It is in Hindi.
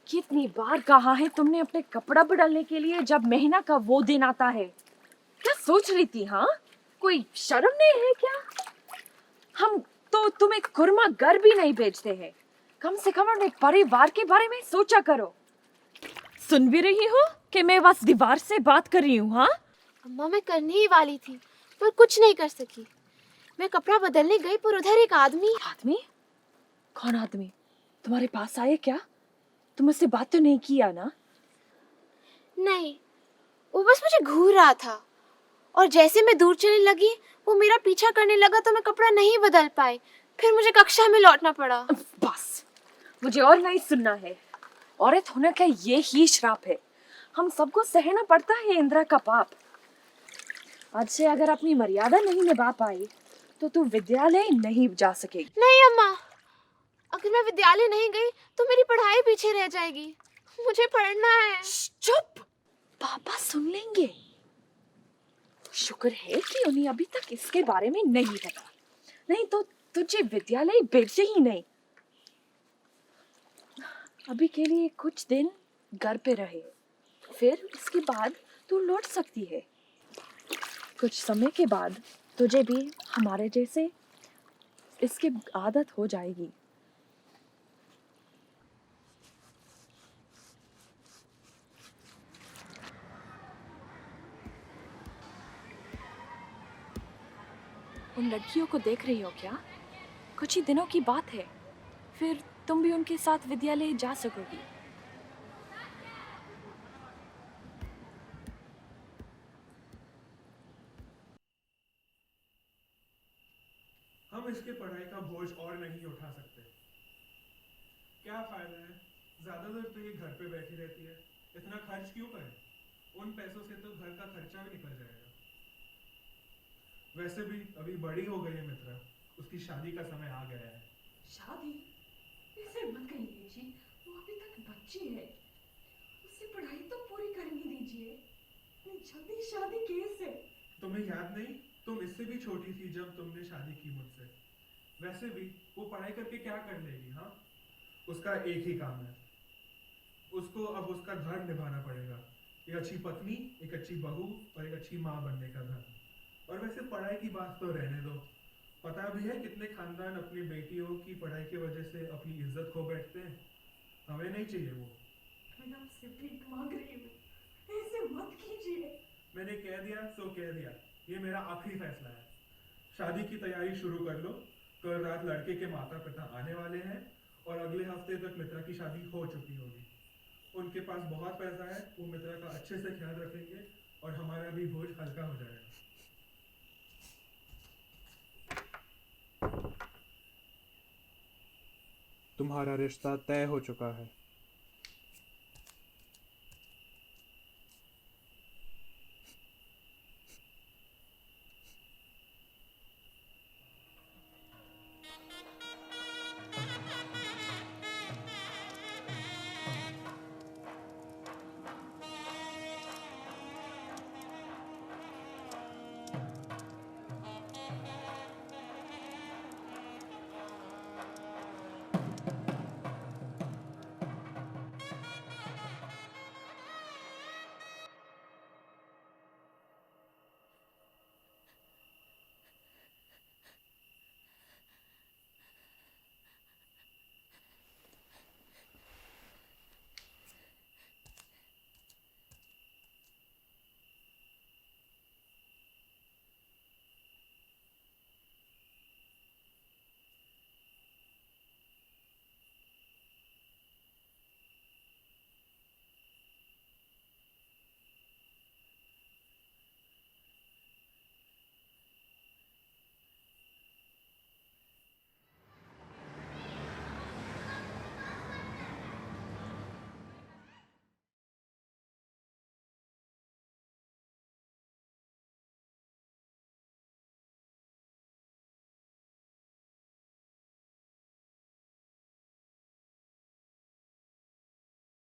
कितनी बार कहा है तुमने अपने कपड़ा बदलने के लिए जब महीना का वो दिन आता है। क्या सोच रही थी? हाँ, कोई शर्म नहीं है क्या? हम तो तुम्हें कुरमा घर भी नहीं भेजते हैं। कम से कम अपने परिवार के बारे में सोचा करो। सुन भी रही हो कि मैं बस दीवार से बात कर रही हूँ? हाँ अम्मा, मैं करने ही वाली थी पर कुछ नहीं कर सकी। मैं कपड़ा बदलने गई पर उधर एक आदमी। आदमी? कौन आदमी? तुम्हारे पास आए क्या? तुम उससे बात तो नहीं किया ना? नहीं, वो बस मुझे घूर रहा था और जैसे मैं दूर चलने लगी वो मेरा पीछा करने लगा तो मैं कपड़ा नहीं बदल पाई। फिर मुझे कक्षा में लौटना पड़ा। बस, मुझे और नहीं सुनना है। औरत होने का ये ही श्राप है। हम सबको सहना पड़ता है इंद्रा का पाप। आज से अगर अपनी मर्यादा नहीं निभा पाई तो तू विद्यालय नहीं जा सकेगी। नहीं अम्मा, अगर मैं विद्यालय नहीं गई तो मेरी पढ़ाई पीछे रह जाएगी। मुझे पढ़ना है। चुप, पापा सुन लेंगे। शुक्र है कि उन्हें अभी तक इसके बारे में नहीं पता, नहीं तो तुझे विद्यालय भेजे ही नहीं। अभी के लिए कुछ दिन घर पे रहे, फिर इसके बाद तू लौट सकती है। कुछ समय के बाद तुझे भी हमारे जैसे इसकी आदत हो जाएगी। उन लड़कियों को देख रही हो क्या? कुछ ही दिनों की बात है, फिर तुम भी उनके साथ विद्यालय जा सकोगी। हम इसके पढ़ाई का बोझ और नहीं उठा सकते। क्या फायदा है, ज्यादा देर तो ये घर पे बैठी रहती है। इतना खर्च क्यों करें? उन पैसों से तो घर का खर्चा भी निकल जाएगा। वैसे भी अभी बड़ी हो गई है मित्रा, उसकी शादी का समय आ गया है। शादी? इसे मत कहिए जी, वो अभी तक बच्ची है। उससे पढ़ाई तो पूरी करने दीजिए। इतनी जल्दी शादी कैसे? तुम्हें याद नहीं, तुम इससे भी छोटी थी जब तुमने शादी की मुझसे। वैसे भी वो पढ़ाई करके क्या कर लेगी? हाँ, उसका एक ही काम है, उसको अब उसका धर्म निभाना पड़ेगा। एक अच्छी पत्नी, एक अच्छी बहू और एक अच्छी माँ बनने का धर्म। और वैसे पढ़ाई की बात तो रहने दो, पता भी है कितने खानदान अपनी बेटियों की पढ़ाई की वजह से अपनी इज्जत खो बैठते हैं। हमें नहीं चाहिए वो। मैं आपसे भीख मांग रही हूँ, ऐसे मत कीजिए। मैंने कह दिया सो कह दिया, ये मेरा आखिरी फैसला है। शादी की तैयारी शुरू कर लो। कल रात लड़के के माता पिता आने वाले हैं और अगले हफ्ते तक मित्रा की शादी हो चुकी होगी। उनके पास बहुत पैसा है, वो मित्रा का अच्छे से ख्याल रखेंगे और हमारा भी बोझ हल्का हो जाएगा। तुम्हारा रिश्ता तय हो चुका है।